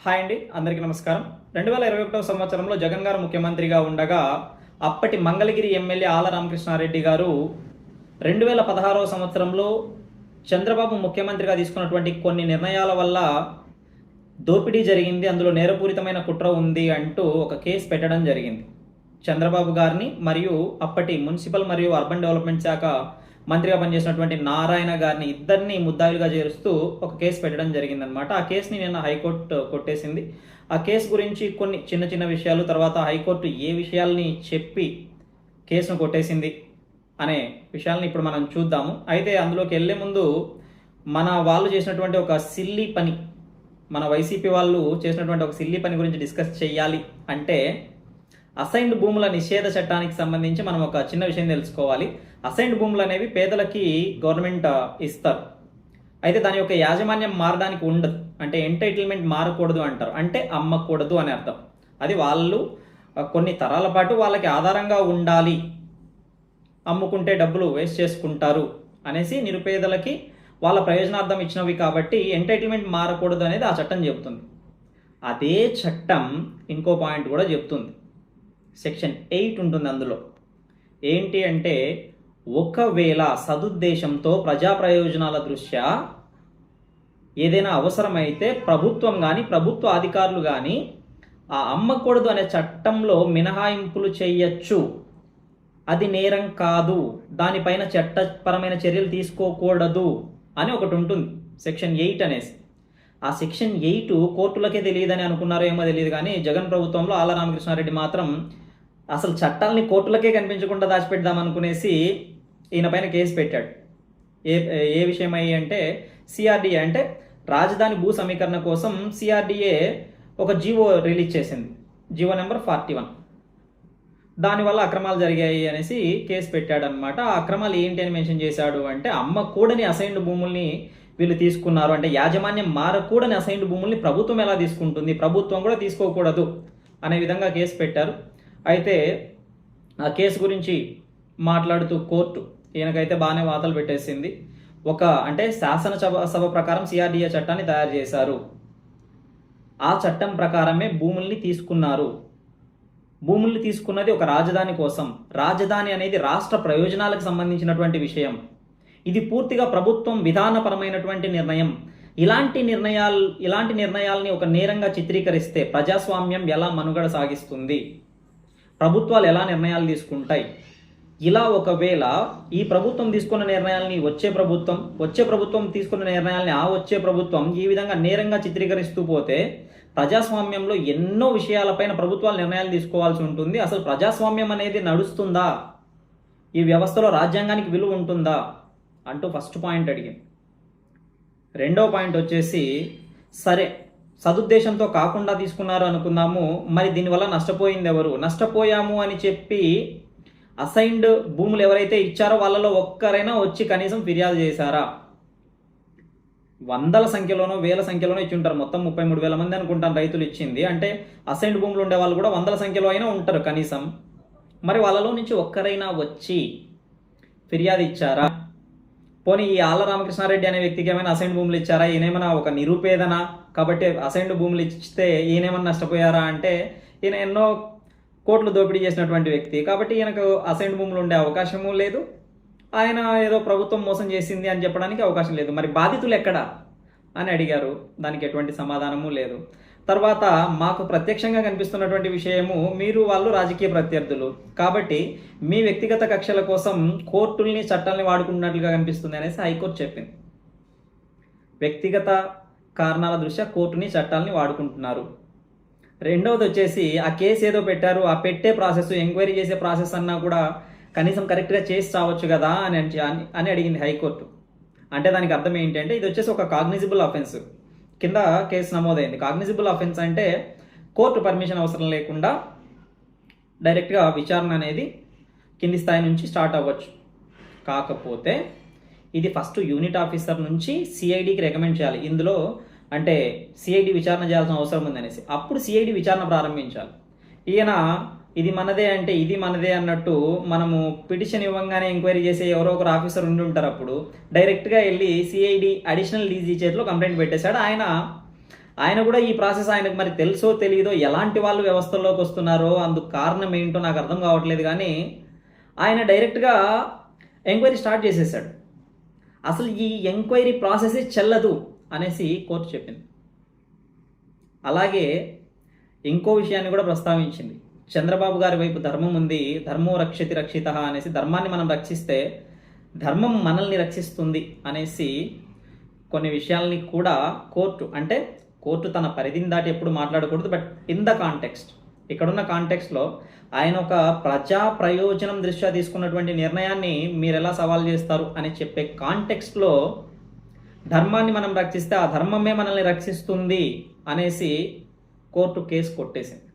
Hi అండి, అందరికీ నమస్కారం. 2021 సంవత్సరంలో జగన్ గారు ముఖ్యమంత్రిగా ఉండగా అప్పటి మంగళగిరి ఎమ్మెల్యే ఆళ్ల రామకృష్ణారెడ్డి గారు 2016 సంవత్సరంలో చంద్రబాబు ముఖ్యమంత్రిగా తీసుకున్నటువంటి కొన్ని నిర్ణయాల వల్ల దోపిడీ జరిగింది, అందులో నేరపూరితమైన కుట్ర ఉంది అంటూ ఒక కేసు పెట్టడం జరిగింది. చంద్రబాబు గారిని మరియు అప్పటి మున్సిపల్ మరియు అర్బన్ డెవలప్మెంట్ శాఖ మంత్రిగా పనిచేసినటువంటి నారాయణ గారిని ఇద్దరిని ముద్దాయిలుగా చేరుస్తూ ఒక కేసు పెట్టడం జరిగిందనమాట. ఆ కేసుని నిన్న హైకోర్టు కొట్టేసింది. ఆ కేసు గురించి కొన్ని చిన్న చిన్న విషయాలు, తర్వాత హైకోర్టు ఏ విషయాల్ని చెప్పి కేసును కొట్టేసింది అనే విషయాల్ని ఇప్పుడు మనం చూద్దాము. అయితే అందులోకి వెళ్ళే ముందు మన వాళ్ళు చేసినటువంటి ఒక సిల్లీ పని, మన వైసీపీ వాళ్ళు చేసినటువంటి ఒక సిల్లీ పని గురించి డిస్కస్ చేయాలి అంటే అసైన్డ్ భూముల నిషేధ చట్టానికి సంబంధించి మనం ఒక చిన్న విషయం తెలుసుకోవాలి. అసైన్డ్ భూములు అనేవి పేదలకి గవర్నమెంట్ ఇస్తారు. అయితే దాని యొక్క యాజమాన్యం మారడానికి ఉండదు, అంటే ఎంటైటిల్మెంట్ మారకూడదు అంటారు, అంటే అమ్మకూడదు అని అర్థం. అది వాళ్ళు కొన్ని తరాల పాటు వాళ్ళకి ఆధారంగా ఉండాలి, అమ్ముకుంటే డబ్బులు వేస్ట్ చేసుకుంటారు అనేసి నిరుపేదలకి వాళ్ళ ప్రయోజనార్థం ఇచ్చినవి కాబట్టి ఎంటైటిల్మెంట్ మారకూడదు అనేది ఆ చట్టం చెబుతుంది. అదే చట్టం ఇంకో పాయింట్ కూడా చెప్తుంది. సెక్షన్ 8 ఉంటుంది అందులో. ఏంటి అంటే, ఒకవేళ సదుద్దేశంతో ప్రజా ప్రయోజనాల దృష్ట్యా ఏదైనా అవసరమైతే ప్రభుత్వం కానీ ప్రభుత్వ అధికారులు కానీ ఆ అమ్మకూడదు అనే చట్టంలో మినహాయింపులు చేయొచ్చు, అది నేరం కాదు, దానిపైన చట్టపరమైన చర్యలు తీసుకోకూడదు అని ఒకటి ఉంటుంది, సెక్షన్ 8 అనేసి. ఆ సెక్షన్ 8 కోర్టులకే తెలియదని అనుకున్నారో ఏమో తెలియదు, కానీ జగన్ ప్రభుత్వంలో ఆళ్ల రామకృష్ణారెడ్డి మాత్రం అసలు చట్టాలని కోర్టులకే కనిపించకుండా దాచిపెడదాం అనుకునేసి ఈయన పైన కేసు పెట్టాడు. ఏ విషయం అయ్యి అంటే, సిఆర్డిఏ అంటే రాజధాని భూ సమీకరణ కోసం సిఆర్డిఏ ఒక జీవో రిలీజ్ చేసింది, జీవో నెంబర్ 41. దానివల్ల అక్రమాలు జరిగాయి అనేసి కేసు పెట్టాడనమాట. ఆ అక్రమాలు ఏంటి అని మెన్షన్ చేశాడు అంటే, అమ్మకూడని అసైన్డ్ భూముల్ని వీళ్ళు తీసుకున్నారు, అంటే యాజమాన్యం మారకూడని అసైన్డ్ భూముల్ని ప్రభుత్వం ఎలా తీసుకుంటుంది, ప్రభుత్వం కూడా తీసుకోకూడదు అనే విధంగా కేసు పెట్టారు. అయితే ఆ కేసు గురించి మాట్లాడుతూ కోర్టు ఈయనకైతే బాగానే వాతలు పెట్టేసింది. అంటే శాసనసభ ప్రకారం సిఆర్డిఏ చట్టాన్ని తయారు చేశారు, ఆ చట్టం ప్రకారమే భూముల్ని తీసుకున్నారు. భూముల్ని తీసుకున్నది ఒక రాజధాని కోసం. రాజధాని అనేది రాష్ట్ర ప్రయోజనాలకు సంబంధించినటువంటి విషయం. ఇది పూర్తిగా ప్రభుత్వం విధానపరమైనటువంటి నిర్ణయం. ఇలాంటి నిర్ణయాల్ని ఒక నేరంగా చిత్రీకరిస్తే ప్రజాస్వామ్యం ఎలా మనుగడ సాగిస్తుంది, ప్రభుత్వాలు ఎలా నిర్ణయాలు తీసుకుంటాయి? ఇలా ఒకవేళ ఈ ప్రభుత్వం తీసుకున్న నిర్ణయాల్ని వచ్చే ప్రభుత్వం తీసుకున్న నిర్ణయాల్ని వచ్చే ప్రభుత్వం ఈ విధంగా నేరంగా చిత్రీకరిస్తూ పోతే ప్రజాస్వామ్యంలో ఎన్నో విషయాలపైన ప్రభుత్వాలు నిర్ణయాలు తీసుకోవాల్సి ఉంటుంది. అసలు ప్రజాస్వామ్యం అనేది నడుస్తుందా, ఈ వ్యవస్థలో రాజ్యాంగానికి విలువ ఉంటుందా అంటూ ఫస్ట్ పాయింట్ అడిగింది. రెండో పాయింట్ వచ్చేసి, సరే సదుద్దేశంతో కాకుండా తీసుకున్నారు అనుకుందాము, మరి దీనివల్ల నష్టపోయింది ఎవరు? నష్టపోయాము అని చెప్పి అసైన్డ్ భూములు ఎవరైతే ఇచ్చారో వాళ్ళలో ఒక్కరైనా వచ్చి కనీసం ఫిర్యాదు చేశారా? వందల సంఖ్యలోనో వేల సంఖ్యలోనో ఇచ్చి ఉంటారు. మొత్తం 33,000 మంది అనుకుంటాను రైతులు ఇచ్చింది. అంటే అసైన్డ్ భూములు ఉండే వాళ్ళు కూడా వందల సంఖ్యలో అయినా ఉంటారు కనీసం. మరి వాళ్ళలో నుంచి ఒక్కరైనా వచ్చి ఫిర్యాదు ఇచ్చారా? పోనీ ఈ ఆళ్ల రామకృష్ణారెడ్డి అనే వ్యక్తికి ఏమైనా అసైన్డ్ భూములు ఇచ్చారా? ఈయనేమైనా ఒక నిరుపేదన కాబట్టి అసైన్డ్ భూములు ఇస్తే ఈయనేమన్నా నష్టపోయారా అంటే, ఈయన ఎన్నో కోట్లు దోపిడీ చేసినటువంటి వ్యక్తి కాబట్టి ఈయనకు అసైన్డ్ భూములు ఉండే అవకాశము లేదు. ఆయన ఏదో ప్రభుత్వం మోసం చేసింది అని చెప్పడానికి అవకాశం లేదు. మరి బాధితులు ఎక్కడా అని అడిగారు, దానికి ఎటువంటి సమాధానము లేదు. తర్వాత మాకు ప్రత్యక్షంగా కనిపిస్తున్నటువంటి విషయము, మీరు వాళ్ళు రాజకీయ ప్రత్యర్థులు కాబట్టి మీ వ్యక్తిగత కక్షల కోసం కోర్టుల్ని చట్టాలని వాడుకున్నట్లుగా కనిపిస్తుంది అనేసి హైకోర్టు చెప్పింది. వ్యక్తిగత కారణాల దృష్ట్యా కోర్టుని చట్టాలని వాడుకుంటున్నారు. రెండవది వచ్చేసి, ఆ కేసు ఏదో పెట్టారు, ఆ పెట్టే ప్రాసెస్, ఎంక్వైరీ చేసే ప్రాసెస్ అన్నా కూడా కనీసం కరెక్ట్గా చేసి రావచ్చు కదా అని అడిగింది హైకోర్టు. అంటే దానికి అర్థం ఏంటంటే, ఇది వచ్చేసి ఒక కాగ్నిజిబుల్ అఫెన్స్ కింద కేసు నమోదైంది. కాగ్నిజిబుల్ అఫెన్స్ అంటే కోర్టు పర్మిషన్ అవసరం లేకుండా డైరెక్ట్గా విచారణ అనేది కింది స్థాయి నుంచి స్టార్ట్ అవ్వచ్చు. కాకపోతే ఇది ఫస్ట్ యూనిట్ ఆఫీసర్ నుంచి సిఐడికి రికమెండ్ చేయాలి. ఇందులో అంటే సిఐడి విచారణ చేయాల్సిన అవసరం ఉందనేసి అప్పుడు సిఐడి విచారణ ప్రారంభించాలి. ఈయన ఇది మనదే అంటే ఇది మనదే అన్నట్టు మనము పిటిషన్ ఇవ్వగానే ఎంక్వైరీ చేసే ఎవరో ఒకరు ఆఫీసర్ ఉండి ఉంటారు. అప్పుడు డైరెక్ట్గా వెళ్ళి సిఐడి అడిషనల్ డీజీ చేతిలో కంప్లైంట్ పెట్టేశాడు. ఆయన ఆయన కూడా ఈ ప్రాసెస్ ఆయనకు మరి తెలుసో తెలియదో ఎలాంటి వాళ్ళు వ్యవస్థల్లోకి వస్తున్నారో అందుకు కారణం ఏంటో నాకు అర్థం కావట్లేదు. కానీ ఆయన డైరెక్ట్గా ఎంక్వైరీ స్టార్ట్ చేసేసాడు. అసలు ఈ ఎంక్వైరీ ప్రాసెసే చెల్లదు అనేసి కోర్టు చెప్పింది. అలాగే ఇంకో విషయాన్ని కూడా ప్రస్తావించింది. చంద్రబాబు గారి వైపు ధర్మం ఉంది, ధర్మో రక్షతి రక్షిత అనేసి, ధర్మాన్ని మనం రక్షిస్తే ధర్మం మనల్ని రక్షిస్తుంది అనేసి కొన్ని విషయాల్ని కూడా కోర్టు తన పరిధిని దాటి ఎప్పుడు మాట్లాడకూడదు. బట్ ఇన్ ద కాంటెక్స్ట్, ఇక్కడున్న కాంటెక్స్ట్లో ఆయన ఒక ప్రజా ప్రయోజనం దృష్ట్యా తీసుకున్నటువంటి నిర్ణయాన్ని మీరు ఎలా సవాల్ చేస్తారు అని చెప్పే కాంటెక్స్ట్లో ధర్మాన్ని మనం రక్షిస్తే ఆ ధర్మమే మనల్ని రక్షిస్తుంది అనేసి కోర్టు కేసు కొట్టేసింది.